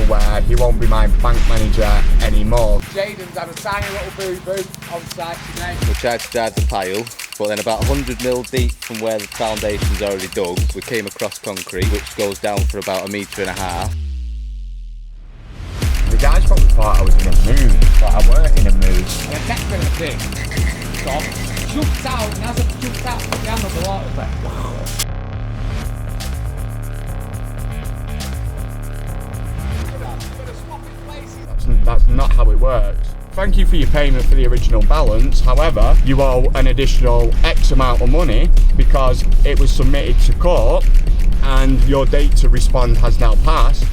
where he won't be my bank manager anymore. Jayden's had a tiny little boo-boo on site today. We tried to dive the pile, but then about 100 mil deep from where the foundation's already dug, we came across concrete, which goes down for about 1.5 meters. The guys probably thought I was in a mood, but I weren't in a mood. And the next bit of the thing, Tom, jumped out, and as I jumped out, put the hand on the water, like, wow. That's not how it works. Thank you for your payment for the original balance. However, you owe an additional X amount of money because it was submitted to court and your date to respond has now passed.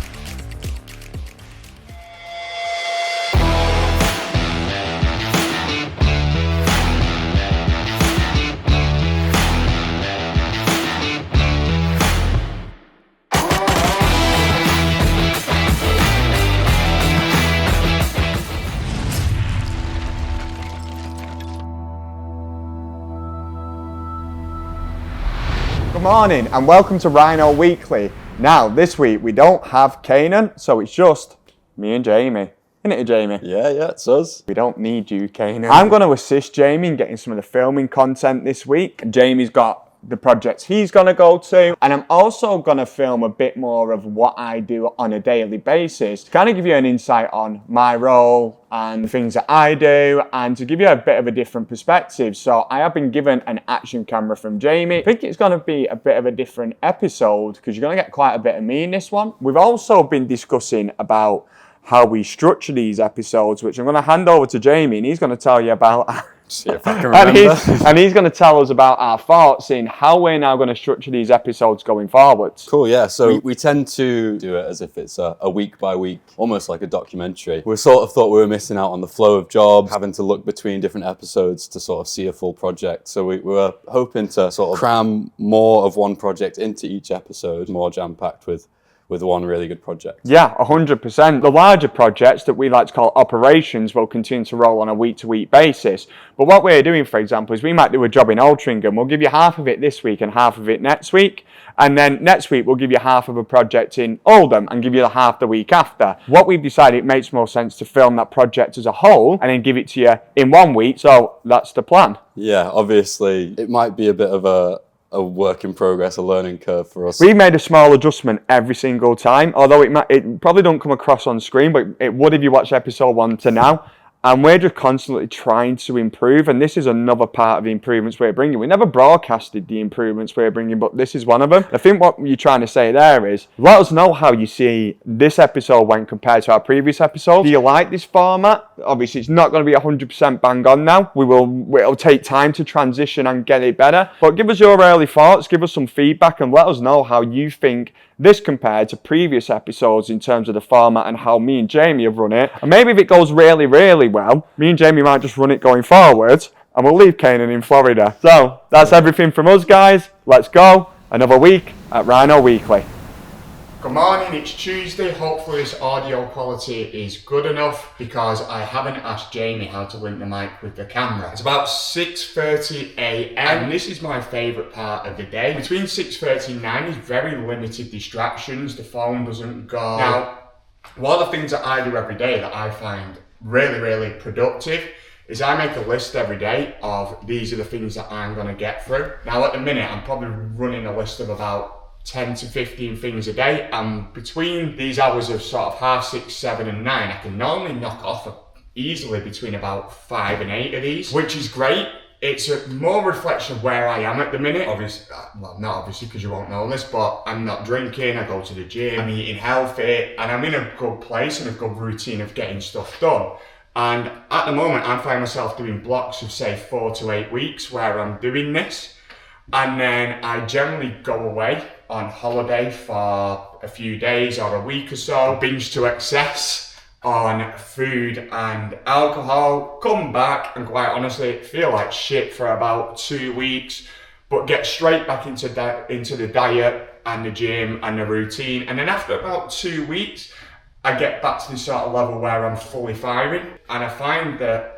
Good morning and welcome to Rhino Weekly. Now, this week we don't have Kanan, so it's just me and Jamie. Isn't it, Jamie? Yeah, it's us. We don't need you, Kanan. I'm going to assist Jamie in getting some of the filming content this week. Jamie's got the projects he's going to go to, and I'm also going to film a bit more of what I do on a daily basis to kind of give you an insight on my role and the things that I do, and to give you a bit of a different perspective. So I have been given an action camera from Jamie. I think it's going to be a bit of a different episode because you're going to get quite a bit of me in this one. We've also been discussing about how we structure these episodes, which I'm going to hand over to Jamie, and he's going to tell you about. See if I can remember. and he's going to tell us about our thoughts in how we're now going to structure these episodes going forwards. Cool, yeah. So we tend to do it as if it's a week by week, almost like a documentary. We sort of thought we were missing out on the flow of jobs, having to look between different episodes to sort of see a full project. So we were hoping to sort of cram more of one project into each episode, more jam-packed with one really good project. Yeah, 100%. The larger projects that we like to call operations will continue to roll on a week-to-week basis. But what we're doing, for example, is we might do a job in Altrincham. We'll give you half of it this week and half of it next week. And then next week, we'll give you half of a project in Oldham and give you the half the week after. What we've decided, it makes more sense to film that project as a whole and then give it to you in 1 week. So that's the plan. Yeah, obviously, it might be a bit of a work in progress, a learning curve for us. We made a small adjustment every single time, although it probably don't come across on screen, but it would if you watch episode 1 to now. And we're just constantly trying to improve, and this is another part of the improvements we're bringing. We never broadcasted the improvements we're bringing, but this is one of them. I think what you're trying to say there is, let us know how you see this episode went compared to our previous episode. Do you like this format? Obviously, it's not going to be 100% bang on now. It'll take time to transition and get it better. But give us your early thoughts, give us some feedback, and let us know how you think this compared to previous episodes in terms of the format and how me and Jamie have run it. And maybe if it goes really, really well, me and Jamie might just run it going forward and we'll leave Kanan in Florida. So that's everything from us, guys. Let's go. Another week at Rhino Weekly. Good morning, it's Tuesday. Hopefully this audio quality is good enough because I haven't asked Jamie how to link the mic with the camera. It's about 6:30 a.m. and this is my favourite part of the day. Between 6:30 and 9 is very limited distractions. The phone doesn't go. Now, one of the things that I do every day that I find really, really productive is I make a list every day of these are the things that I'm going to get through. Now at the minute I'm probably running a list of about 10 to 15 things a day, and between these hours of sort of 6:30, 7 and 9 I can normally knock off easily between about 5 and 8 of these, which is great. It's a more reflection of where I am at the minute. Obviously, well, not obviously because you won't know this, but I'm not drinking, I go to the gym, I'm eating healthy, and I'm in a good place and a good routine of getting stuff done. And at the moment I find myself doing blocks of say 4 to 8 weeks where I'm doing this, and then I generally go away on holiday for a few days or a week or so, binge to excess on food and alcohol, come back and quite honestly feel like shit for about 2 weeks, but get straight back into the diet and the gym and the routine. And then after about 2 weeks, I get back to the sort of level where I'm fully firing. And I find that,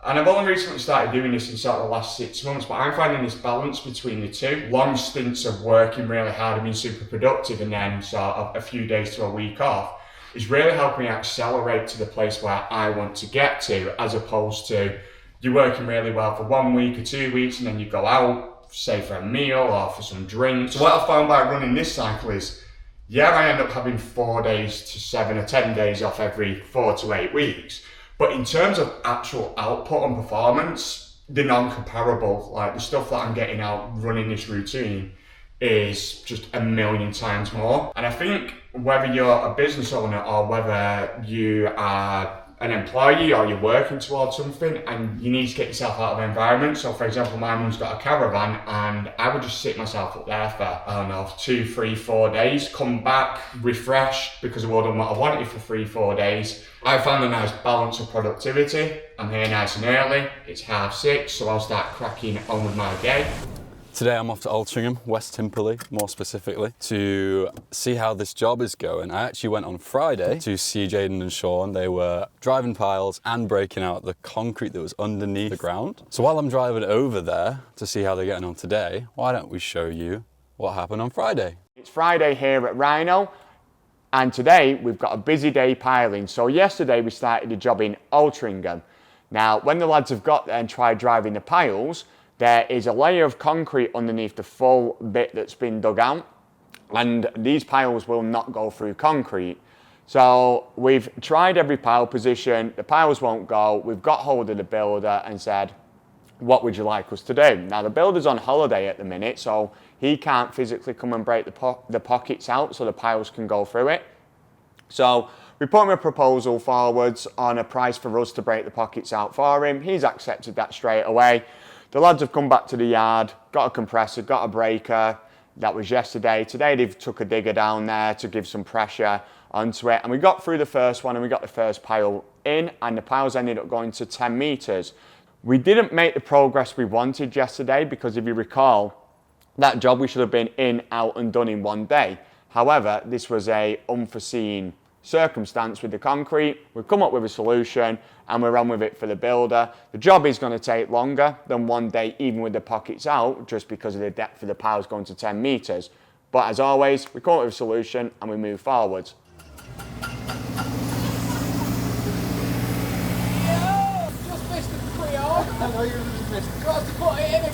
and I've only recently started doing this in sort of the last 6 months, but I'm finding this balance between the two. Long stints of working really hard and being super productive and then sort of a few days to a week off is really helping me accelerate to the place where I want to get to, as opposed to you're working really well for 1 week or 2 weeks and then you go out, say for a meal or for some drinks. So what I found by running this cycle is, yeah, I end up having 4 days to 7 or 10 days off every 4 to 8 weeks. But in terms of actual output and performance, they're non-comparable. Like the stuff that I'm getting out running this routine is just a million times more. And I think whether you're a business owner or whether you are an employee or you're working towards something and you need to get yourself out of the environment. So for example, my mum's got a caravan and I would just sit myself up there for, I don't know, 2, 3, 4 days, come back refreshed because I've all done what I wanted for 3, 4 days. I found a nice balance of productivity. I'm here nice and early, it's 6:30, so I'll start cracking on with my day. Today I'm off to Altrincham, West Timperley, more specifically, to see how this job is going. I actually went on Friday to see Jayden and Sean. They were driving piles and breaking out the concrete that was underneath the ground. So while I'm driving over there to see how they're getting on today, why don't we show you what happened on Friday? It's Friday here at Rhino, and today we've got a busy day piling. So yesterday we started the job in Altrincham. Now, when the lads have got there and tried driving the piles, there is a layer of concrete underneath the full bit that's been dug out, and these piles will not go through concrete. So we've tried every pile position, the piles won't go. We've got hold of the builder and said, what would you like us to do? Now the builder's on holiday at the minute, so he can't physically come and break the pockets out so the piles can go through it. So we put him a proposal forwards on a price for us to break the pockets out for him. He's accepted that straight away. The lads have come back to the yard, got a compressor, got a breaker. That was yesterday. Today they've took a digger down there to give some pressure onto it. And we got through the first one and we got the first pile in, and the piles ended up going to 10 meters. We didn't make the progress we wanted yesterday because if you recall, that job we should have been in, out and done in 1 day. However, this was a unforeseen circumstance with the concrete. We've come up with a solution and we're on with it for the builder. The job is going to take longer than 1 day, even with the pockets out, just because of the depth of the piles going to 10 meters. But as always, we come up with a solution and we move forwards.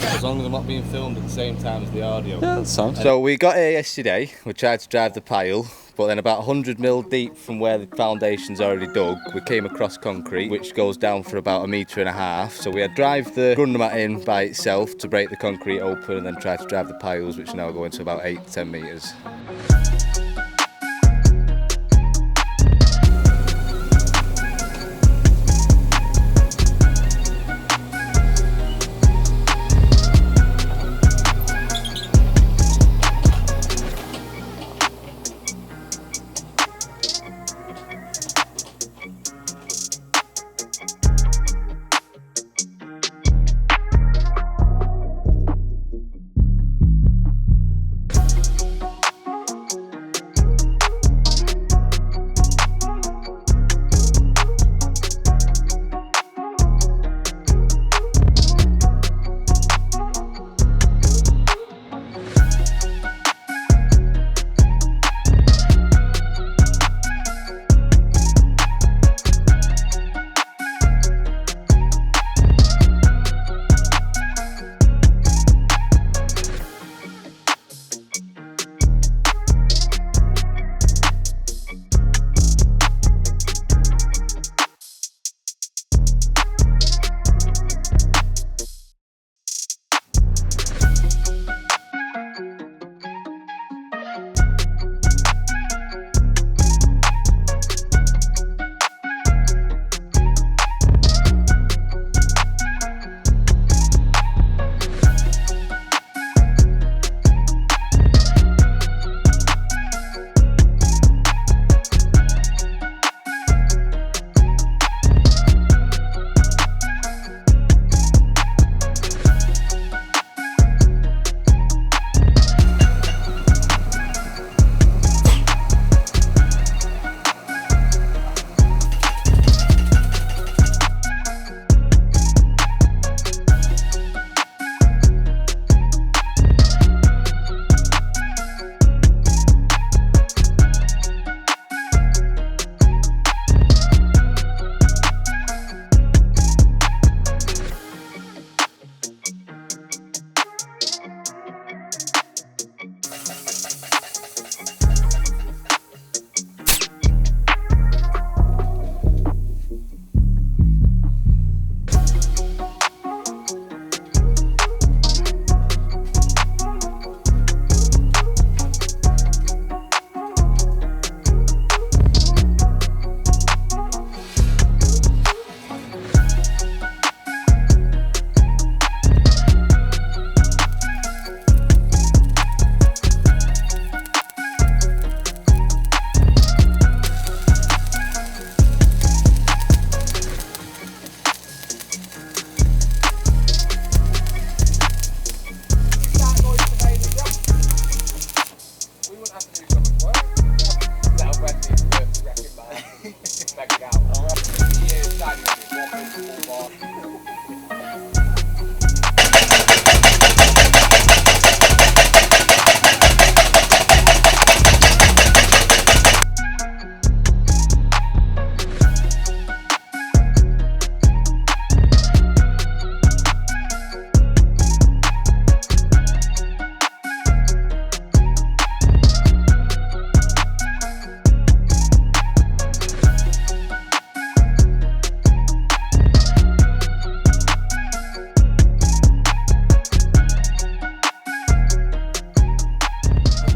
As long as I'm not being filmed at the same time as the audio. Yeah, that sounds. So we got here yesterday, we tried to drive the pile, but then about 100 mil deep from where the foundation's already dug, we came across concrete, which goes down for about 1.5 meters. So we had drive the grundomat in by itself to break the concrete open and then try to drive the piles, which are now going to about 8 to 10 meters.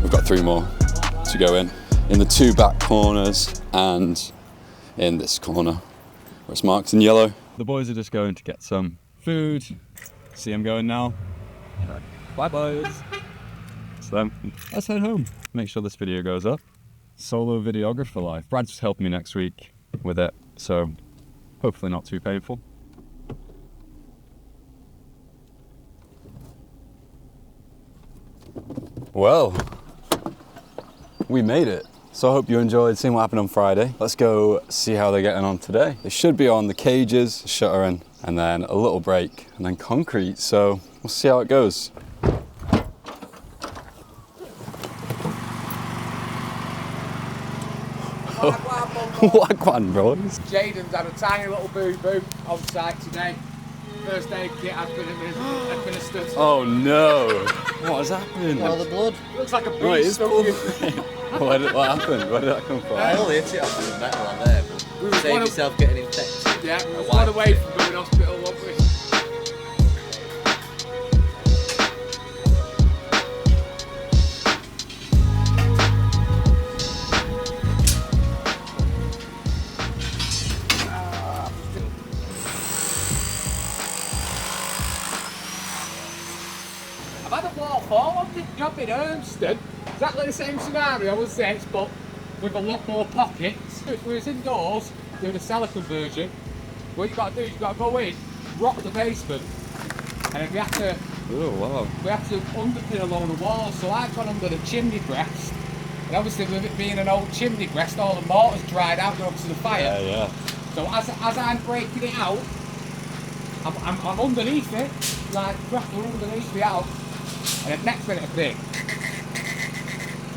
We've got 3 more to go in the 2 back corners and in this corner where it's marked in yellow. The boys are just going to get some food. See them going now. Bye boys. It's them. Let's head home. Make sure this video goes up. Solo videographer life. Brad's helping me next week with it, so hopefully not too painful. Well, we made it. So I hope you enjoyed seeing what happened on Friday. Let's go see how they're getting on today. They should be on the cages, shuttering, and then a little break, and then concrete. So we'll see how it goes. Wagwan, boys. Jayden's had a tiny little boo-boo on site today. First aid kit has been administered. Oh no! What has happened? All the blood. Looks like a bee. Oh, it is stuck blood. in. What happened? Where did that come from? I only hit it off the metal on there, but save yourself getting infected. Yeah, we were one away from going hospital, weren't we? I've had a waterfall on the job in Ermston. Exactly the same scenario as this, but with a lot more pockets. If we was indoors doing a cellar conversion, what you've got to do is you've got to go in, rock the basement, and then we have to underpin along the walls. So I've gone under the chimney breast, and obviously with it being an old chimney breast, all the mortar's dried out going to the fire. Yeah. So as I'm breaking it out, I'm underneath it, like proper underneath the out, and then next minute a big.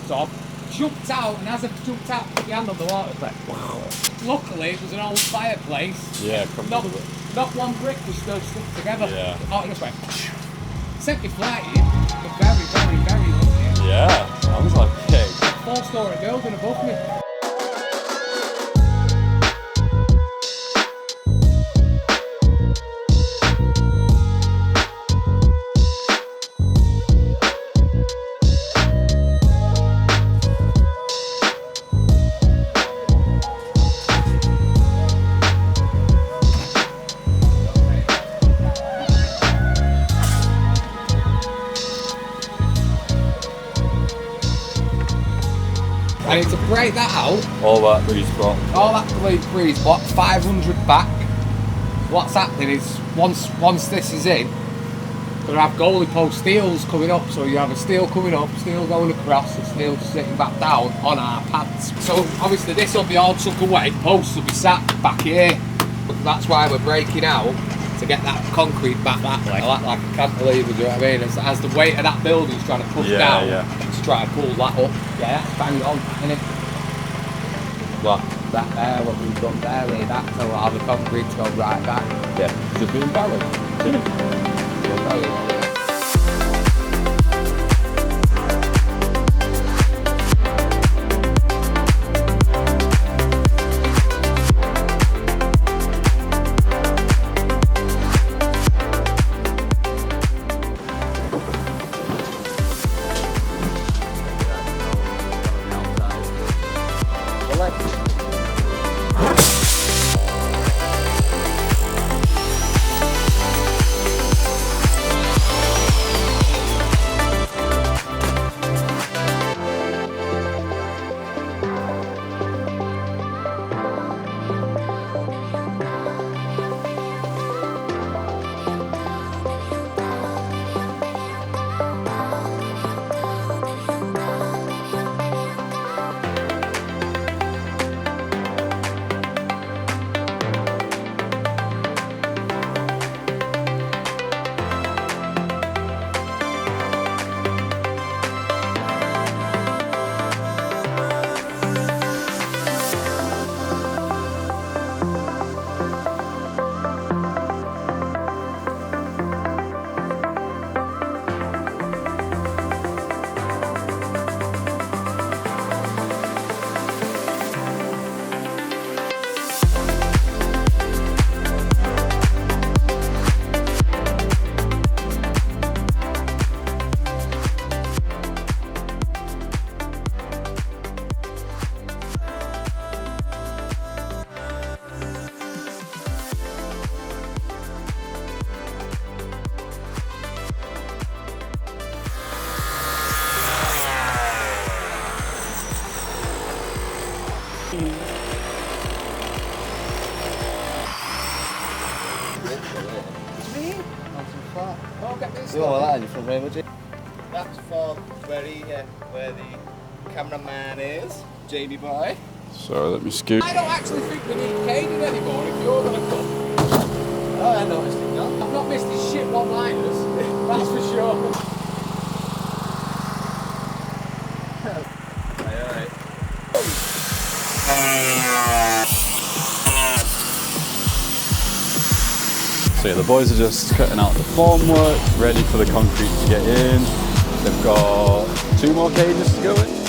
So I've jumped out, and as I've jumped out, put my hand on the water, it's like, wow. Luckily, it was an old fireplace. Yeah, not one brick was still stuck together. Yeah. Oh, it just went. Sent me flying, but very, very, very lucky. Yeah, sounds like it. 4-story building above me. And to break that out, All that breeze block. all that breeze block, 500 back. What's happening is once this is in, we're gonna have goalie post steels coming up. So you have a steel coming up, steel going across, and steel sitting back down on our pads. So obviously this will be all took away. Posts will be sat back here. But that's why we're breaking out to get that concrete back that way. Like a cantilever, do you know what I mean? As the weight of that building's trying to push down to try and pull that up. Yeah, that's bang on, isn't it? What? That there, what we've done there, with that, so all the concrete to go right back. Yeah. Is it being balanced? Yeah. Oh, get this. You want that in your front room, would you? That's for where the cameraman is, Jamie boy. So let me scoot. I don't actually think we need Caden anymore if you're going to come. Oh, I noticed it, no? I've not missed his shit one-liners, that's for sure. So yeah, the boys are just cutting out the formwork, ready for the concrete to get in. They've got 2 more cages to go in.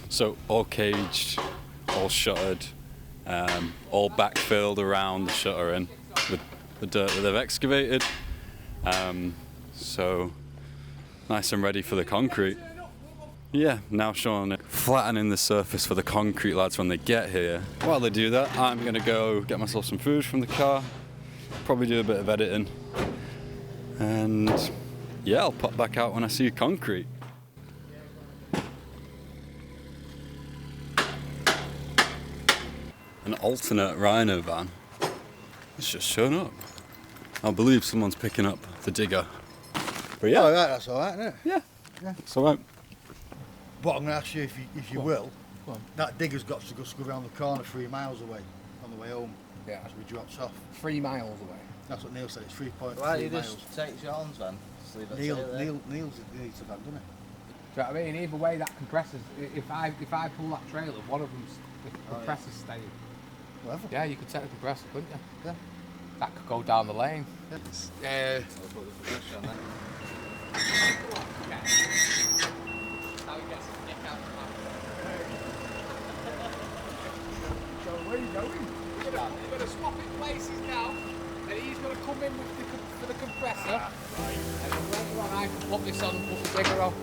So all caged, all shuttered, all backfilled around the shuttering with the dirt that they've excavated. So nice and ready for the concrete. Yeah, now Sean flattening the surface for the concrete lads when they get here. While they do that, I'm gonna go get myself some food from the car, probably do a bit of editing, and yeah, I'll pop back out when I see concrete. An alternate Rhino van. It's just shown up. I believe someone's picking up the digger. But yeah. Oh, right, that's all right, isn't it? Yeah, it's all right. But I'm going to ask you if you will. That digger's got to go around the corner 3 miles away on the way home. Yeah. As we drops off. 3 miles away. That's what Neil said. It's 3.3 Why don't you miles. just take Sean's van? Just leave it Neil's there. the van, doesn't it? Do you know what I mean? Either way, that compressor's. If I pull that trailer, one of them's the compressor's staying. Whatever. Yeah, you could take the compressor, couldn't you? Yeah. That could go down the lane. Yeah. So where are you going? We're going to swap it places now, and he's going to come in for the compressor, and then later on I can put this on and put the digger on.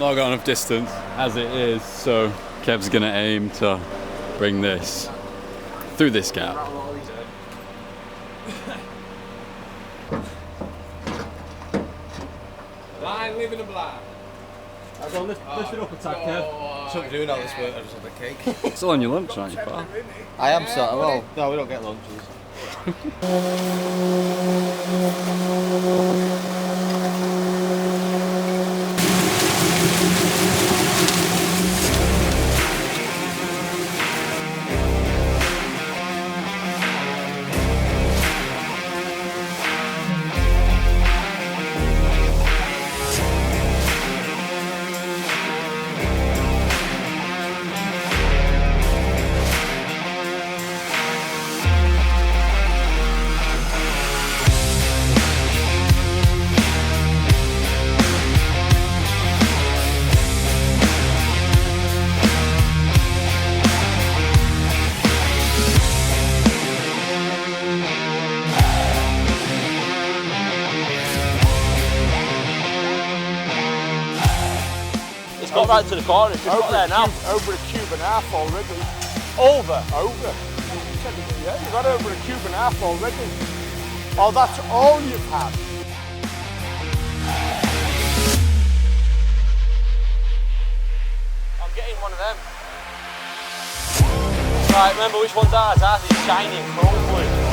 not got enough distance as it is, so Kev's gonna aim to bring this through this gap. Blind living a blind. I've got lift it up a tack, Kev. Shouldn't be doing all this work, I just have a cake. Still on your lunch, aren't you, pal? I am sort of, well, no, we don't get lunches. Got right to the corner, it's just got there now. Over a cube and a half already. Over? Over. Yeah, you've had over a cube and a half already. Oh, that's all you've had. I'm getting one of them. Right, remember which one's ours? Ours is shiny and chrome blue.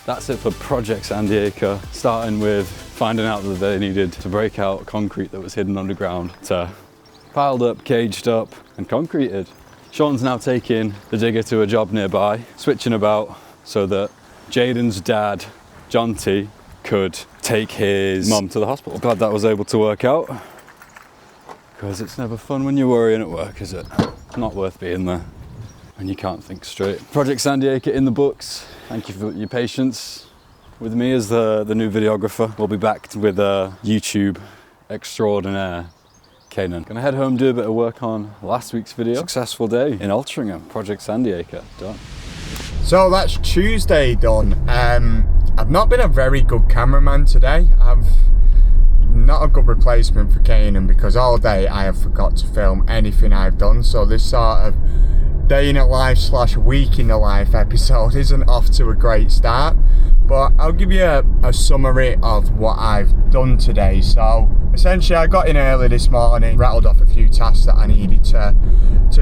That's it for Project SANDIACRE, starting with finding out that they needed to break out concrete that was hidden underground to piled up, caged up and concreted. Sean's now taking the digger to a job nearby, switching about so that Jayden's dad, John T, could take his mum to the hospital. Glad that was able to work out, because it's never fun when you're worrying at work, is it? Not worth being there when you can't think straight. Project SANDIACRE in the books. Thank you for your patience with me as the new videographer. We'll be back with a YouTube extraordinaire, Kanan. Gonna head home, do a bit of work on last week's video. Successful day in Altrincham, Project SANDIACRE, done. So that's Tuesday done. I've not been a very good cameraman today. I've not a good replacement for Kanan because all day I have forgot to film anything I've done. So this sort of day in a life / week in the life episode isn't off to a great start, but I'll give you a summary of what I've done today. So essentially I got in early this morning, rattled off a few tasks that I needed to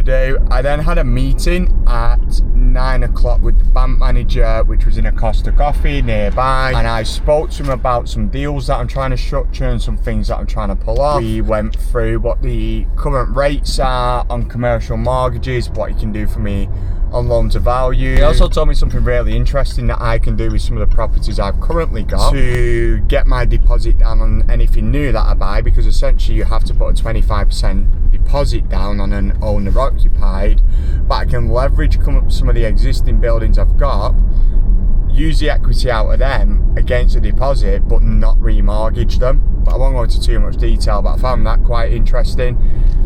do. I then had a meeting at 9 o'clock with the bank manager, which was in a Costa Coffee nearby, and I spoke to him about some deals that I'm trying to structure and some things that I'm trying to pull off. We went through what the current rates are on commercial mortgages, what you can do for me on loan to value. He also told me something really interesting that I can do with some of the properties I've currently got to get my deposit down on anything new that I buy, because essentially you have to put a 25% deposit down on an owner occupied, but I can leverage some of the existing buildings I've got, use the equity out of them against a deposit, but not remortgage them. But I won't go into too much detail, but I found that quite interesting.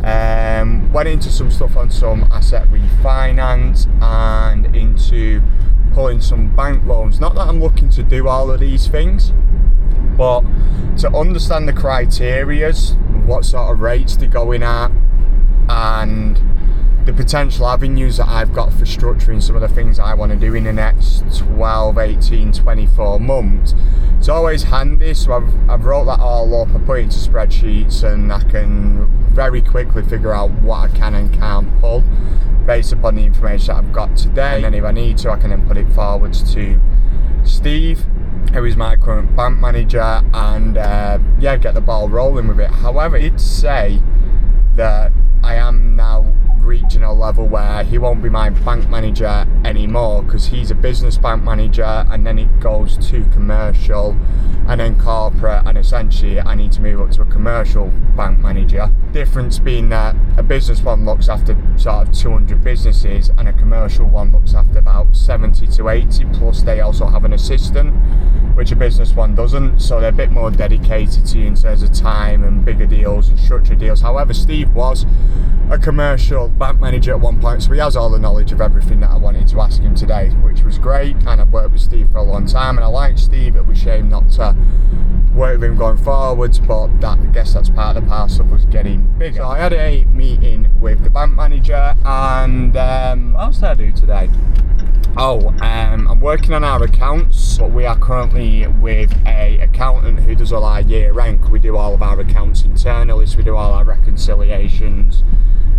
Went into some stuff on some asset refinance and into pulling some bank loans. Not that I'm looking to do all of these things, but to understand the criterias, what sort of rates they're going at, and the potential avenues that I've got for structuring some of the things I want to do in the next 12, 18, 24 months. It's always handy, so I've wrote that all up, I put it into spreadsheets, and I can very quickly figure out what I can and can't pull based upon the information that I've got today. And then if I need to, I can then put it forwards to Steve, who is my current bank manager, and yeah, get the ball rolling with it. However, he'd say that I am now reaching a level where he won't be my bank manager anymore, because he's a business bank manager, and then it goes to commercial and then corporate, and essentially I need to move up to a commercial bank manager. Difference being that a business one looks after sort of 200 businesses and a commercial one looks after about 70 to 80, plus they also have an assistant, which a business one doesn't, so they're a bit more dedicated to you in terms of time and bigger deals and structured deals. However, Steve was a commercial bank manager at one point, so he has all the knowledge of everything that I wanted to ask him today, which was great. And I've worked with Steve for a long time, and I like Steve. It'd be a shame not to work with him going forwards, but I guess that's part of the parcel of us getting bigger. So I had a meeting with the bank manager, and what else did I do today? I'm working on our accounts, but we are currently with a accountant who does all our year end. We do all of our accounts internally, so we do all our reconciliations,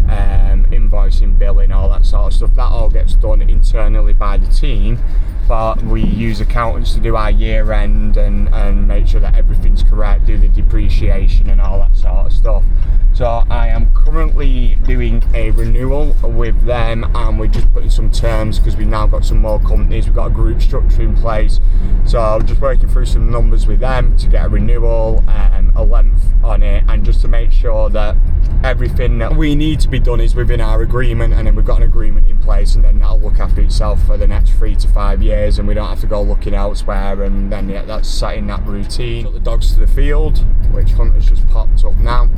invoicing, billing, all that sort of stuff. That all gets done internally by the team, but we use accountants to do our year end and make sure that everything's correct, do the depreciation and all that sort of stuff. So I am currently doing a renewal with them, and we're just putting some terms, because we've now got some more companies, we've got a group structure in place. So I'm just working through some numbers with them to get a renewal, a length on it, and just to make sure that everything that we need to be done is within our agreement, and then we've got an agreement in place, and then that'll look after itself for the next 3 to 5 years, and we don't have to go looking elsewhere, and then yeah, that's set in that routine. Took the dogs to the field, which Hunter's just popped up now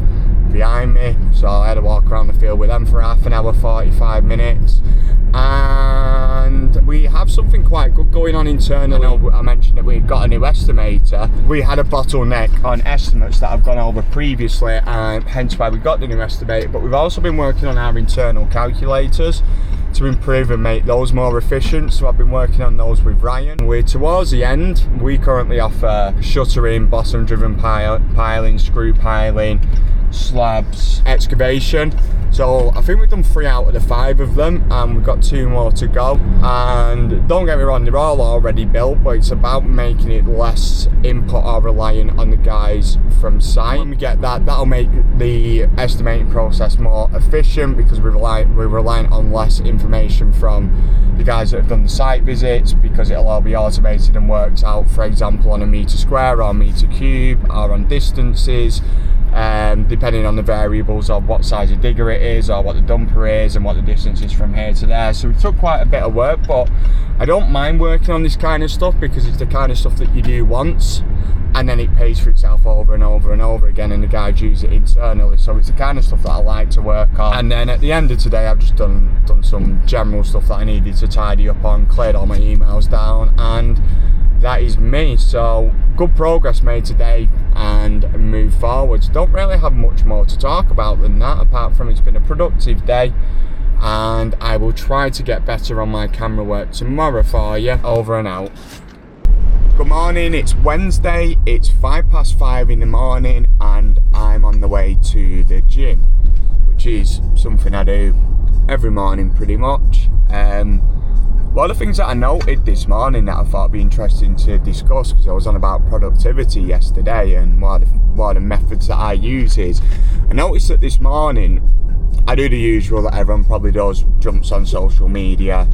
behind me, so I had to walk around the field with them for half an hour, 45 minutes, and we have something quite good going on internally. I mentioned that we got a new estimator. We had a bottleneck on estimates that I've gone over previously, and hence why we got the new estimator, but we've also been working on our internal calculators to improve and make those more efficient, so I've been working on those with Ryan. We're towards the end. We currently offer shuttering, bottom driven piling, screw piling, slabs, excavation. So I think we've done 3 out of the 5 of them, and we've got 2 more to go. And don't get me wrong, they're all already built, but it's about making it less input or reliant on the guys from site. When we get that, that'll make the estimating process more efficient, because we're reliant on less information from the guys that have done the site visits, because it'll all be automated and worked out, for example, on a metre square or metre cube, or on distances, depending on the variables of what size of digger it is, or what the dumper is, and what the distance is from here to there. So it took quite a bit of work, but I don't mind working on this kind of stuff, because it's the kind of stuff that you do once and then it pays for itself over and over and over again, and the guys use it internally. So it's the kind of stuff that I like to work on. And then at the end of today, I've just done some general stuff that I needed to tidy up on, cleared all my emails down, and that is me. So good progress made today, and move forwards. Don't really have much more to talk about than that, apart from it's been a productive day, and I will try to get better on my camera work tomorrow for you. Over and out. Good morning, it's Wednesday, it's 5:05 in the morning, and I'm on the way to the gym, which is something I do every morning pretty much. One of the things that I noted this morning that I thought would be interesting to discuss, because I was on about productivity yesterday, and one of the methods that I use is, I noticed that this morning I do the usual that everyone probably does, jumps on social media.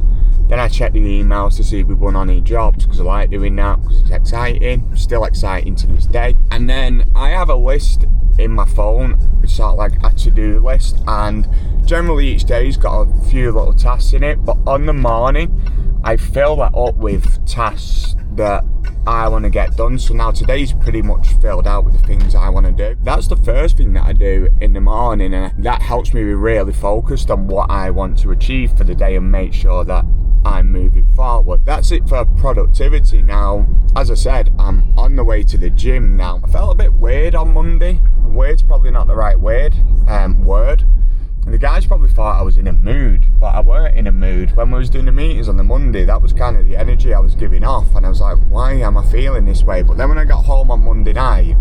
Then I check the emails to see if we've won any jobs, because I like doing that, because it's exciting, still exciting to this day. And then I have a list in my phone, it's sort of like a to-do list, and generally each day's got a few little tasks in it, but on the morning, I fill that up with tasks that I want to get done. So now today's pretty much filled out with the things I want to do. That's the first thing that I do in the morning, and that helps me be really focused on what I want to achieve for the day and make sure that I'm moving forward. That's it for productivity. Now, as I said, I'm on the way to the gym now. I felt a bit weird on Monday. Weird's probably not the right word. And the guys probably thought I was in a mood, but I weren't in a mood. When we was doing the meetings on the Monday, that was kind of the energy I was giving off, and I was like, why am I feeling this way? But then when I got home on Monday night,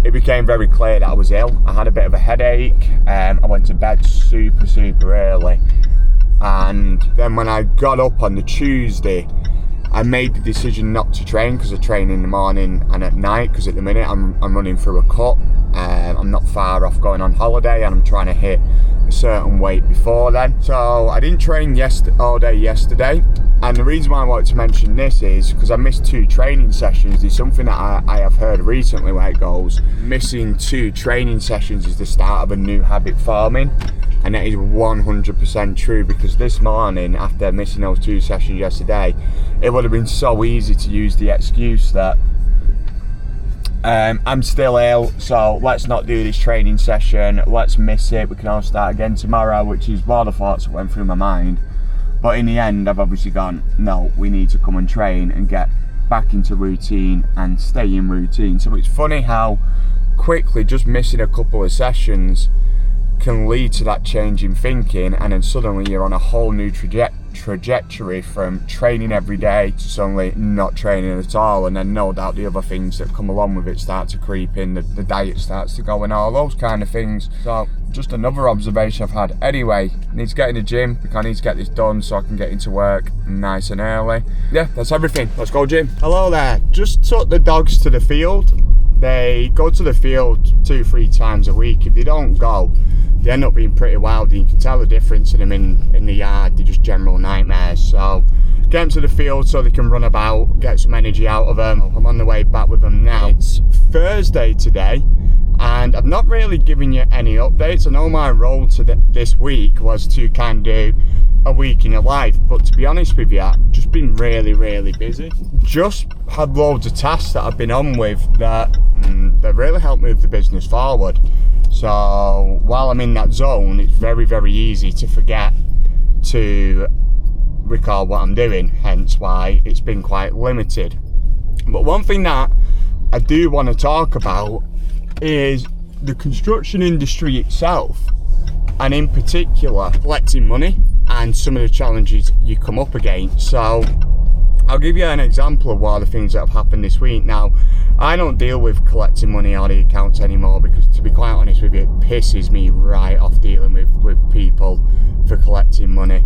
it became very clear that I was ill. I had a bit of a headache. I went to bed super early. And then when I got up on the Tuesday, I made the decision not to train, because I train in the morning and at night, because at the minute I'm running through a cut. I'm not far off going on holiday, and I'm trying to hit a certain weight before then. So I didn't train all day yesterday. And the reason why I wanted to mention this is because I missed 2 training sessions. It's something that I have heard recently where it goes, missing 2 training sessions is the start of a new habit forming. And that is 100% true, because this morning, after missing those 2 sessions yesterday, it would have been so easy to use the excuse that I'm still ill, so let's not do this training session, let's miss it, we can all start again tomorrow, which is one of the thoughts that went through my mind. But in the end, I've obviously gone, no, we need to come and train and get back into routine and stay in routine. So it's funny how quickly just missing a couple of sessions can lead to that change in thinking, and then suddenly you're on a whole new trajectory from training every day to suddenly not training at all, and then no doubt the other things that come along with it start to creep in, the diet starts to go and all those kind of things. So just another observation I've had. Anyway, I need to get in the gym because I need to get this done so I can get into work nice and early. Yeah, that's everything. Let's go gym. Hello there. Just took the dogs to the field. They go to the field 2-3 times a week. If they don't go, they end up being pretty wild, and you can tell the difference in them in the yard. They're just general nightmares. So get them to the field so they can run about, get some energy out of them. I'm on the way back with them now. It's Thursday today, and I've not really given you any updates. I know my role this week was to kind of do a week in your life, but to be honest with you, I've just been really busy. Just had loads of tasks that I've been on with that really helped move the business forward. So while I'm in that zone, it's very easy to forget to recall what I'm doing, hence why it's been quite limited. But one thing that I do want to talk about is the construction industry itself, and in particular collecting money and some of the challenges you come up against. So I'll give you an example of one of the things that have happened this week. Now, I don't deal with collecting money on the accounts anymore, because to be quite honest with you, it pisses me right off dealing with people for collecting money.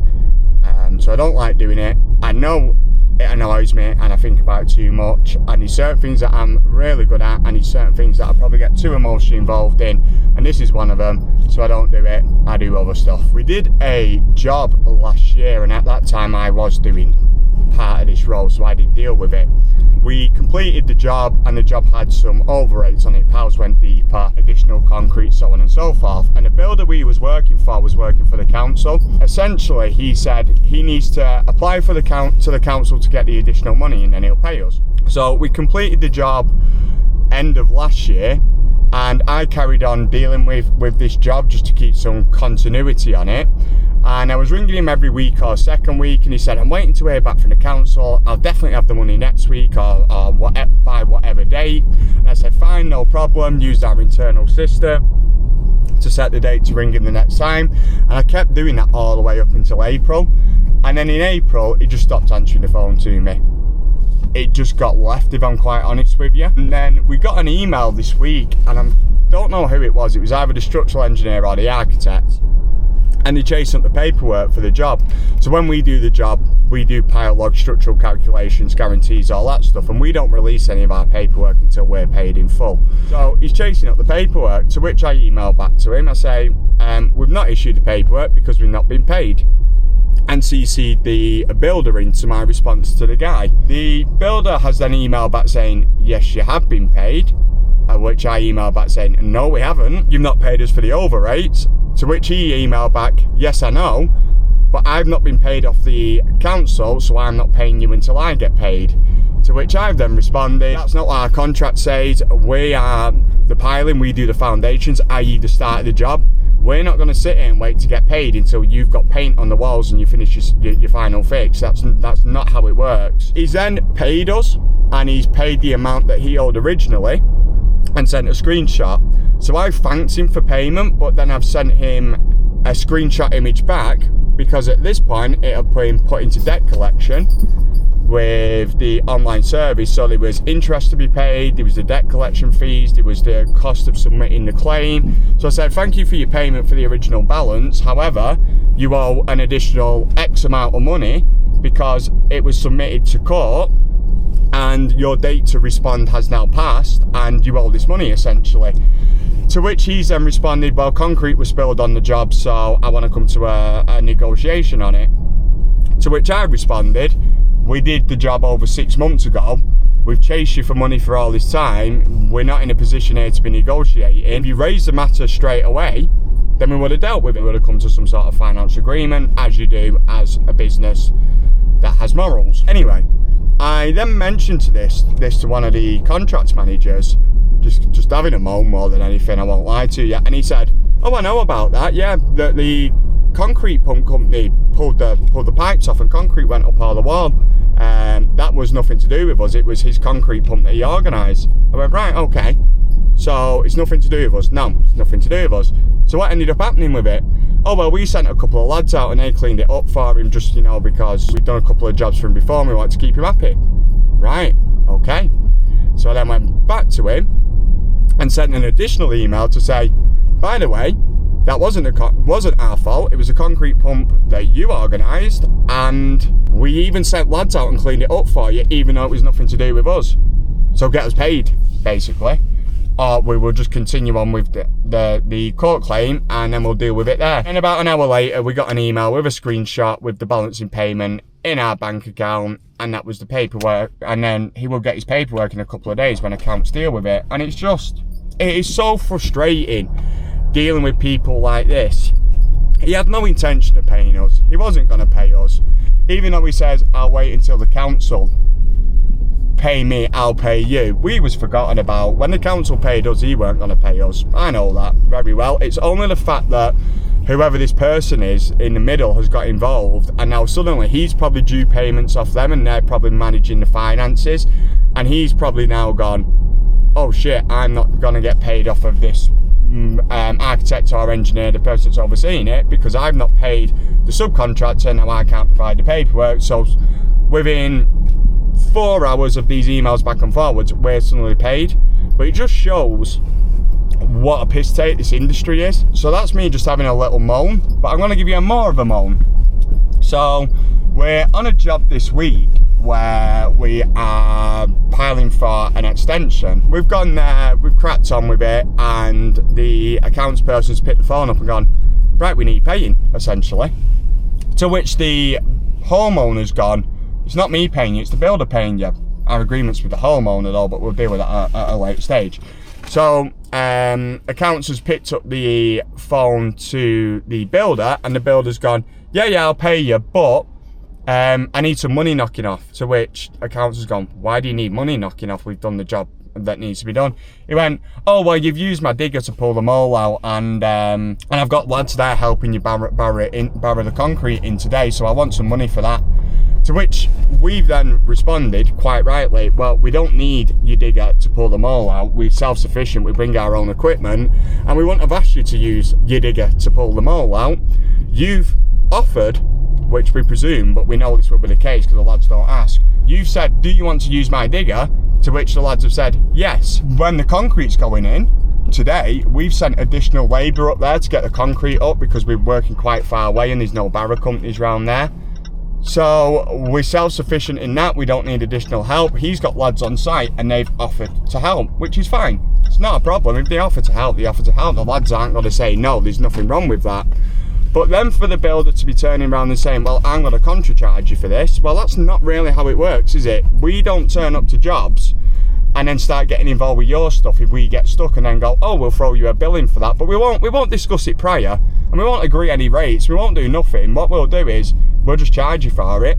So I don't like doing it. I know it annoys me and I think about it too much, and there's certain things that I'm really good at, and there's certain things that I probably get too emotionally involved in, and this is one of them. So I don't do it, I do other stuff. We did a job last year, and at that time I was doing part of this role, so I didn't deal with it. We completed the job, and the job had some overrates on it. Piles went deeper, additional concrete, so on and so forth. And the builder we was working for the council. Essentially, he said he needs to apply for the council to get the additional money, and then he'll pay us. So we completed the job end of last year, and I carried on dealing with this job just to keep some continuity on it. And I was ringing him every week or second week, and he said, I'm waiting to hear back from the council. I'll definitely have the money next week or by whatever date. And I said, fine, no problem. Used our internal system to set the date to ring him the next time. And I kept doing that all the way up until April. And then in April, he just stopped answering the phone to me. It just got left, if I'm quite honest with you. And then we got an email this week, and I don't know who it was. It was either the structural engineer or the architect. And they chased up the paperwork for the job. So when we do the job, we do pile log, structural calculations, guarantees, all that stuff, and we don't release any of our paperwork until we're paid in full. So he's chasing up the paperwork, to which I emailed back to him. I say, we've not issued the paperwork because we've not been paid. And CC'd the builder into my response to the guy. The builder has then emailed back saying, yes, you have been paid. Which I emailed back saying, no, we haven't. You've not paid us for the overrates. To which he emailed back, yes, I know, but I've not been paid off the council, so I'm not paying you until I get paid. To which I've then responded, that's not what our contract says. We are the piling, we do the foundations, i.e. the start of the job. We're not going to sit here and wait to get paid until you've got paint on the walls and you finish your final fix. That's not how it works. He's then paid us, and he's paid the amount that he owed originally, and sent a screenshot. So I thanked him for payment, but then I've sent him a screenshot image back because at this point it had been put into debt collection with the online service. So there was interest to be paid, there was the debt collection fees, there was the cost of submitting the claim. So I said, thank you for your payment for the original balance. However, you owe an additional X amount of money because it was submitted to court and your date to respond has now passed and you owe this money essentially. To which he's then responded, well, concrete was spilled on the job, so I want to come to a negotiation on it. To which I responded, we did the job over 6 months ago. We've chased you for money for all this time. We're not in a position here to be negotiating. If you raised the matter straight away, then we would have dealt with it. We would have come to some sort of finance agreement, as you do as a business that has morals. Anyway, I then mentioned this to one of the contracts managers, just having a moan more than anything, I won't lie to you. And he said, oh, I know about that. Yeah, the concrete pump company pulled the pipes off and concrete went up all the wall. That was nothing to do with us. It was his concrete pump that he organised. I went, right, okay. So it's nothing to do with us. No, it's nothing to do with us. So what ended up happening with it? Oh, well, we sent a couple of lads out and they cleaned it up for him just, because we'd done a couple of jobs for him before and we wanted to keep him happy. Right, okay. So I then went back to him and sent an additional email to say, by the way, that wasn't our fault. It was a concrete pump that you organised, and we even sent lads out and cleaned it up for you, even though it was nothing to do with us. So get us paid, basically. Or we will just continue on with the court claim, and then we'll deal with it there. And about an hour later, we got an email with a screenshot with the balancing payment in our bank account, and that was the paperwork. And then he will get his paperwork in a couple of days when accounts deal with it. And it is so frustrating dealing with people like this. He had no intention of paying us. He wasn't going to pay us. Even though he says, I'll wait until the council pay me, I'll pay you. We was forgotten about. When the council paid us, he weren't going to pay us. I know that very well. It's only the fact that whoever this person is in the middle has got involved, and now suddenly he's probably due payments off them and they're probably managing the finances, and he's probably now gone, oh shit, I'm not going to get paid off of this architect or engineer, the person that's overseeing it, because I've not paid the subcontractor, now I can't provide the paperwork. So within 4 hours of these emails back and forwards, we're suddenly paid. But it just shows what a piss take this industry is. So that's me just having a little moan, but I'm going to give you more of a moan. So we're on a job this week where we are piling for an extension. We've gone there, we've cracked on with it, and the accounts person's picked the phone up and gone, right, we need paying, essentially. To which the homeowner's gone, it's not me paying you, it's the builder paying you. Our agreement's with the homeowner though, but we'll deal with that at a later stage. So accounts has picked up the phone to the builder, and the builder's gone, yeah, I'll pay you, but I need some money knocking off. To which accounts has gone, why do you need money knocking off? We've done the job that needs to be done. He went, oh, well, you've used my digger to pull the mole out, and I've got lads there helping you barrow the concrete in today, so I want some money for that. To which we've then responded, quite rightly, well, we don't need your digger to pull the mole out. We're self-sufficient, we bring our own equipment, and we wouldn't have asked you to use your digger to pull the mole out. You've offered, which we presume, but we know this will be the case because the lads don't ask. You've said, do you want to use my digger? To which the lads have said, yes. When the concrete's going in today, we've sent additional labour up there to get the concrete up because we're working quite far away and there's no barrow companies around there. So we're self-sufficient in that, we don't need additional help. He's got lads on site and they've offered to help, which is fine. It's not a problem. If they offer to help, they offer to help. The lads aren't going to say no, there's nothing wrong with that. But then for the builder to be turning around and saying, well, I'm going to contra charge you for this, well, that's not really how it works, is it? We don't turn up to jobs and then start getting involved with your stuff if we get stuck and then go, oh, we'll throw you a bill in for that. But we won't discuss it prior, and we won't agree any rates. We won't do nothing. What we'll do is we'll just charge you for it.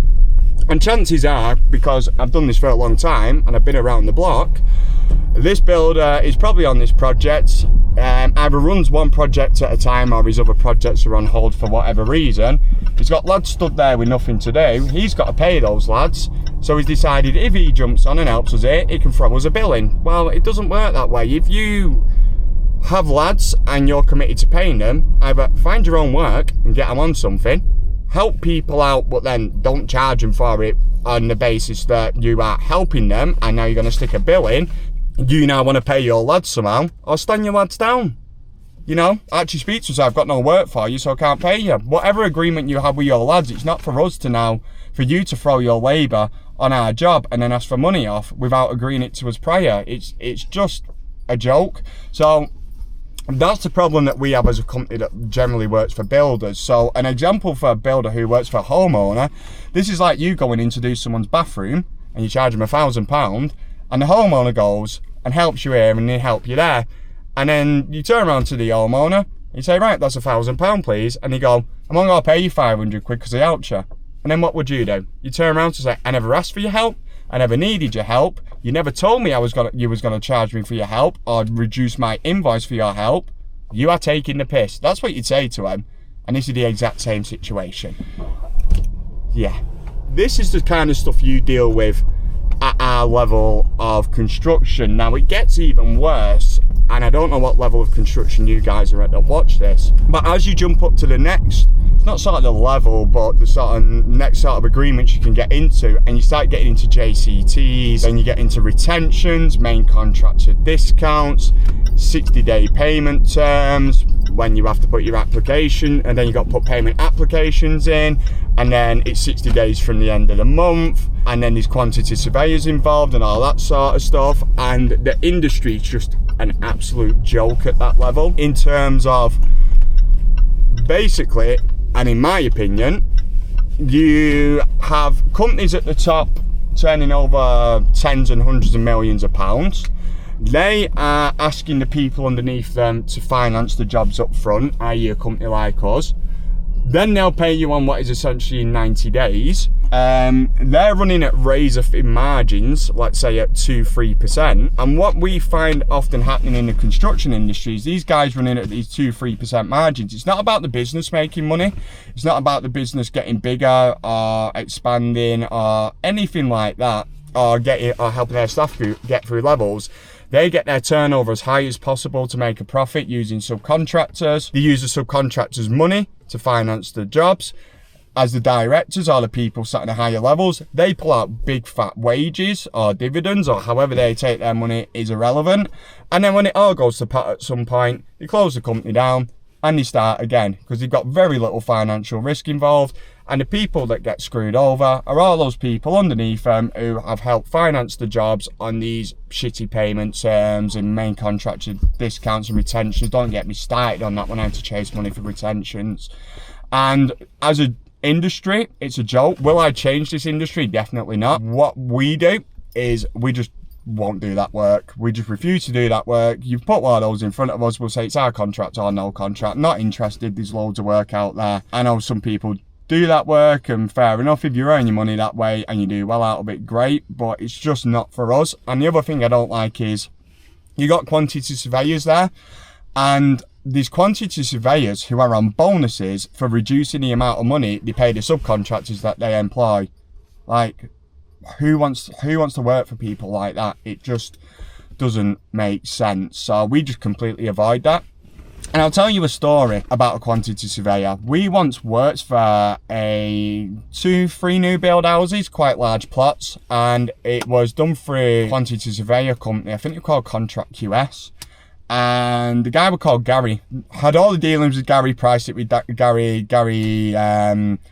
And chances are, because I've done this for a long time and I've been around the block, this builder is probably on this project, either runs one project at a time or his other projects are on hold for whatever reason. He's got lads stood there with nothing to do. He's got to pay those lads. So he's decided if he jumps on and helps us here, he can throw us a bill in. Well, it doesn't work that way. If you have lads and you're committed to paying them, either find your own work and get them on something, help people out, but then don't charge them for it on the basis that you are helping them and now you're going to stick a bill in. You now want to pay your lads somehow, or stand your lads down. You know, actually speak to us, I've got no work for you, so I can't pay you. Whatever agreement you have with your lads, it's not for us to now, for you to throw your labour on our job and then ask for money off without agreeing it to us prior. It's just a joke. So that's the problem that we have as a company that generally works for builders. So an example for a builder who works for a homeowner, this is like you going in to do someone's bathroom and you charge them £1,000, and the homeowner goes and helps you here and they help you there. And then you turn around to the homeowner, you say, right, that's £1,000 please. And they go, I'm only going to pay you 500 quid because I helped you. And then what would you do? You turn around to say, I never asked for your help. I never needed your help. You never told me you was going to charge me for your help or reduce my invoice for your help. You are taking the piss. That's what you'd say to him. And this is the exact same situation. Yeah. This is the kind of stuff you deal with at our level of construction. Now it gets even worse, and I don't know what level of construction you guys are at that watch this, but as you jump up to the next, it's not sort of the level, but the sort of next sort of agreements you can get into, and you start getting into JCTs, then you get into retentions, main contractor discounts, 60-day payment terms, when you have to put your application, and then you got to put payment applications in, and then it's 60 days from the end of the month, and then there's quantity surveyors involved and all that sort of stuff, and the industry is just an absolute joke at that level in terms of basically, and in my opinion, you have companies at the top turning over tens and hundreds of millions of pounds. They are asking the people underneath them to finance the jobs up front, i.e. a company like us. Then they'll pay you on what is essentially 90 days. They're running at razor thin margins, let's say at 2-3%. And what we find often happening in the construction industry is these guys running at these 2-3% margins. It's not about the business making money. It's not about the business getting bigger or expanding or anything like that, or helping their staff get through levels. They get their turnover as high as possible to make a profit using subcontractors. They use the subcontractors' money to finance the jobs. As the directors or the people sat in the higher levels, they pull out big fat wages or dividends, or however they take their money is irrelevant. And then when it all goes to pot at some point, they close the company down and they start again because they've got very little financial risk involved. And the people that get screwed over are all those people underneath them who have helped finance the jobs on these shitty payment terms and main contractor discounts and retentions. Don't get me started on that when I have to chase money for retentions. And as an industry, it's a joke. Will I change this industry? Definitely not. What we do is we just won't do that work. We just refuse to do that work. You've put one of those in front of us, we'll say it's our contract or no contract. Not interested. There's loads of work out there. I know some people do that work, and fair enough, if you earn your money that way and you do well out of it, great, but it's just not for us. And the other thing I don't like is you got quantity surveyors there, and these quantity surveyors who are on bonuses for reducing the amount of money they pay the subcontractors that they employ. Like, who wants to work for people like that? It just doesn't make sense. So we just completely avoid that. And I'll tell you a story about a quantity surveyor. We once worked for 2-3 new build houses, quite large plots, and it was done through a quantity surveyor company. I think they're called Contract QS. and the guy we called Gary had all the dealings with Gary, priced it with Gary. Gary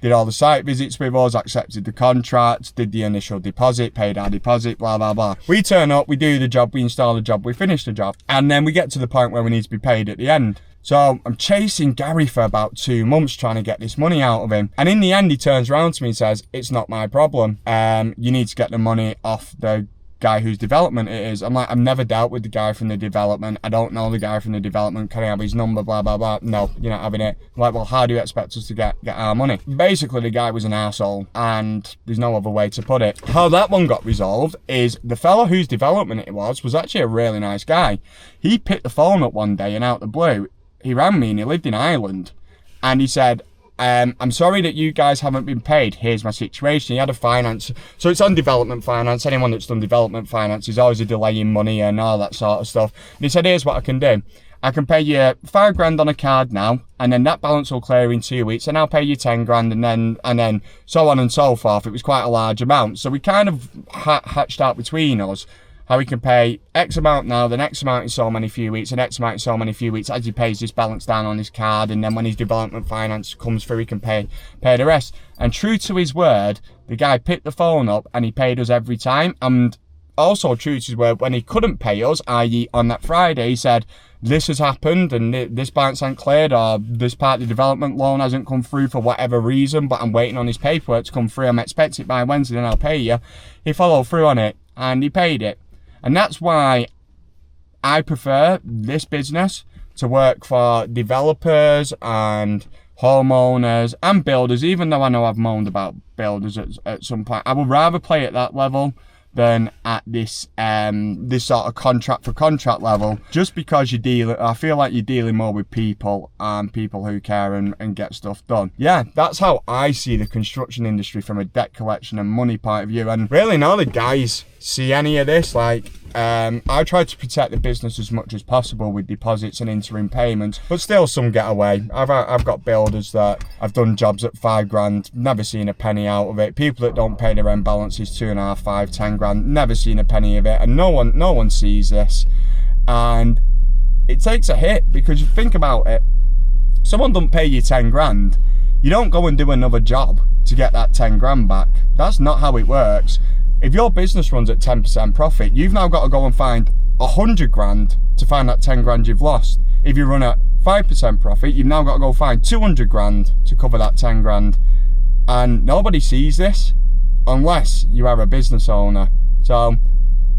did all the site visits with us, accepted the contract, did the initial deposit, paid our deposit, blah blah blah. We turn up, we do the job, we install the job, we finish the job, and then we get to the point where we need to be paid at the end. So I'm chasing Gary for about 2 months trying to get this money out of him. And in the end, he turns around to me and says, it's not my problem. You need to get the money off the guy whose development it is. I'm like, I've never dealt with the guy from the development. I don't know the guy from the development. Can I have his number? Blah, blah, blah. No, you're not having it. I'm like, well, how do you expect us to get our money? Basically, the guy was an arsehole, and there's no other way to put it. How that one got resolved is the fella whose development it was actually a really nice guy. He picked the phone up one day and out the blue, he rang me and he lived in Ireland, and he said, I'm sorry that you guys haven't been paid. Here's my situation. He had a finance, so it's on development finance. Anyone that's done development finance is always a delay in money and all that sort of stuff. And he said, here's what I can do. I can pay you $5,000 on a card now, and then that balance will clear in 2 weeks, and I'll pay you $10,000, and then so on and so forth. It was quite a large amount, so we kind of hatched out between us how he can pay X amount now, the next amount in so many few weeks, and X amount in so many few weeks as he pays this balance down on his card, and then when his development finance comes through, he can pay the rest. And true to his word, the guy picked the phone up and he paid us every time. And also true to his word, when he couldn't pay us, i.e. on that Friday, he said, this has happened and this balance ain't cleared, or this part of the development loan hasn't come through for whatever reason, but I'm waiting on his paperwork to come through. I'm expecting it by Wednesday and I'll pay you. He followed through on it and he paid it. And that's why I prefer this business to work for developers and homeowners and builders, even though I know I've moaned about builders at some point. I would rather play at that level than at this this sort of contract for contract level, just because I feel like you're dealing more with people and people who care and get stuff done. Yeah, that's how I see the construction industry from a debt collection and money point of view. And really none of the guys see any of this. Like, I try to protect the business as much as possible with deposits and interim payments, but still some get away. I've got builders that I've done jobs at $5,000, never seen a penny out of it. People that don't pay their end balances, $2,500, $5,000, $10,000, never seen a penny of it, and no one sees this. And it takes a hit, because you think about it, someone don't pay you $10,000, you don't go and do another job to get that $10,000 back. That's not how it works. If your business runs at 10% profit, you've now got to go and find $100,000 to find that $10,000 you've lost. If you run at 5% profit, you've now got to go find $200,000 to cover that $10,000. And nobody sees this unless you are a business owner. So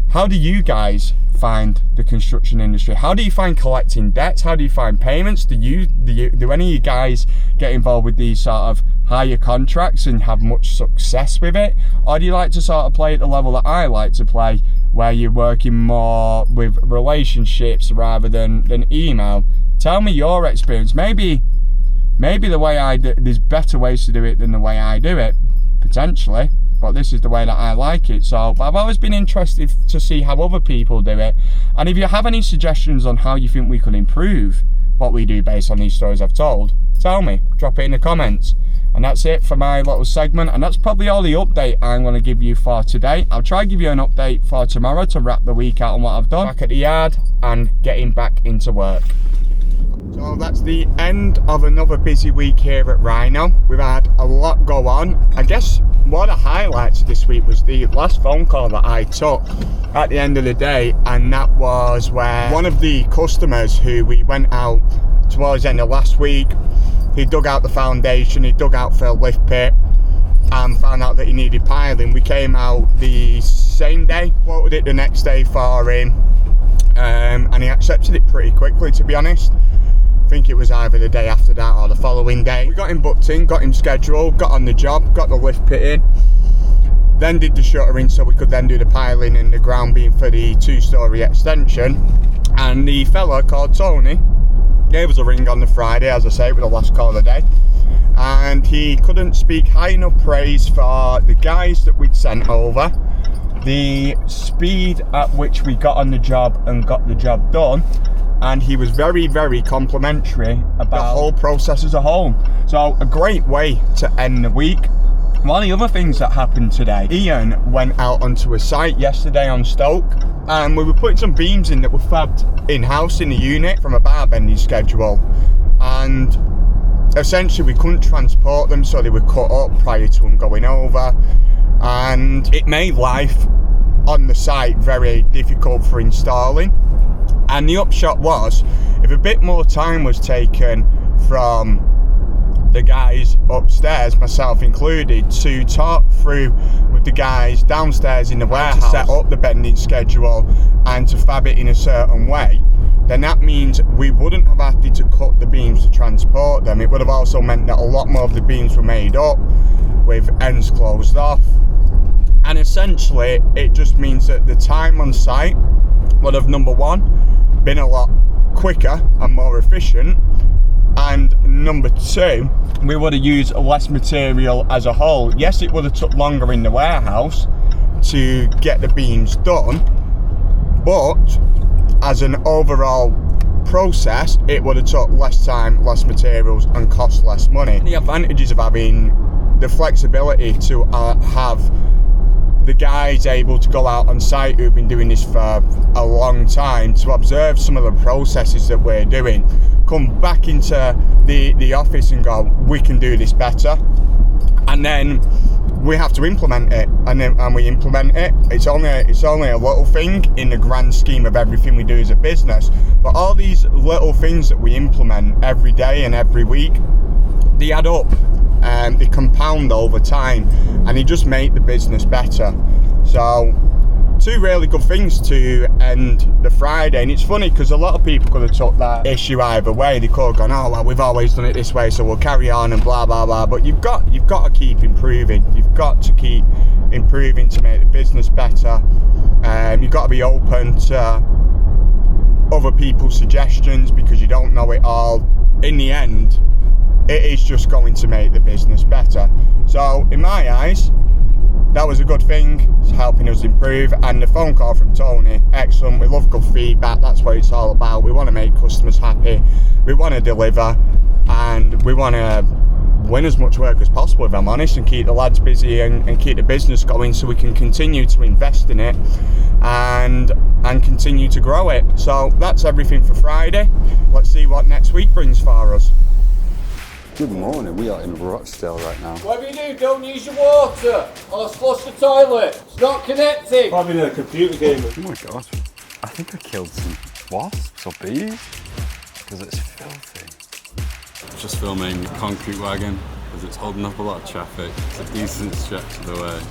how do you guys find the construction industry? How do you find collecting debts? How do you find payments? Do any of you guys get involved with these sort of higher contracts and have much success with it? Or do you like to sort of play at the level that I like to play, where you're working more with relationships rather than email? Tell me your experience. Maybe the way I do, there's better ways to do it than the way I do it, potentially, but this is the way that I like it. So, but I've always been interested to see how other people do it. And if you have any suggestions on how you think we could improve what we do based on these stories I've told, tell me, drop it in the comments. And that's it for my little segment, and that's probably all the update I'm going to give you for today. I'll try to give you an update for tomorrow to wrap the week out on what I've done back at the yard and getting back into work. So that's the end of another busy week here at Rhino. We've had a lot go on. I guess one of the highlights of this week was the last phone call that I took at the end of the day, and that was where one of the customers who we went out towards the end of last week, he dug out the foundation, he dug out for a lift pit and found out that he needed piling. We came out the same day, quoted it the next day for him, and he accepted it pretty quickly, to be honest. I think it was either the day after that or the following day. We got him booked in, got him scheduled, got on the job, got the lift pit in, then did the shuttering so we could then do the piling and the ground beam for the 2-storey extension. And the fella called Tony gave us a ring on the Friday, as I say, with the last call of the day, and he couldn't speak high enough praise for the guys that we'd sent over, the speed at which we got on the job and got the job done, and he was very, very complimentary about the whole process as a whole. So a great way to end the week. One of the other things that happened today, Ian went out onto a site yesterday on Stoke, and we were putting some beams in that were fabbed in-house in the unit from a bar bending schedule, and essentially we couldn't transport them, so they were cut up prior to them going over, and it made life on the site very difficult for installing. And the upshot was, if a bit more time was taken from the guys upstairs, myself included, to talk through with the guys downstairs in the warehouse to set up the bending schedule and to fab it in a certain way, then that means we wouldn't have had to cut the beams to transport them. It would have also meant that a lot more of the beams were made up with ends closed off, and essentially it just means that the time on site would have, number one, been a lot quicker and more efficient, and number two, we would have used less material as a whole. Yes, it would have took longer in the warehouse to get the beams done, but as an overall process, it would have took less time, less materials, and cost less money. The advantages of having the flexibility to have the guys able to go out on site who've been doing this for a long time to observe some of the processes that we're doing, come back into the office and go, we can do this better, and then we have to implement it, and we implement it. It's only a little thing in the grand scheme of everything we do as a business, but all these little things that we implement every day and every week, they add up and they compound over time, and they just make the business better. So two really good things to end the Friday. And it's funny because a lot of people could have took that issue either way. They could have gone, oh well, we've always done it this way, so we'll carry on and blah blah blah. But you've got to keep improving. You've got to keep improving to make the business better. You've got to be open to other people's suggestions, because you don't know it all. In the end, it is just going to make the business better. So in my eyes, that was a good thing. It's helping us improve. And the phone call from Tony, excellent. We love good feedback. That's what it's all about. We want to make customers happy. We want to deliver, and we want to win as much work as possible, if I'm honest, and keep the lads busy and keep the business going, so we can continue to invest in it and continue to grow it. So that's everything for Friday. Let's see what next week brings for us. Good morning, we are in Rochdale right now. Whatever you do, don't use your water, or flush the toilet. It's not connected. Probably in a computer game. Oh my god, I think I killed some wasps or bees, because it's filthy. Just filming the concrete wagon, because it's holding up a lot of traffic. It's a decent stretch of the way.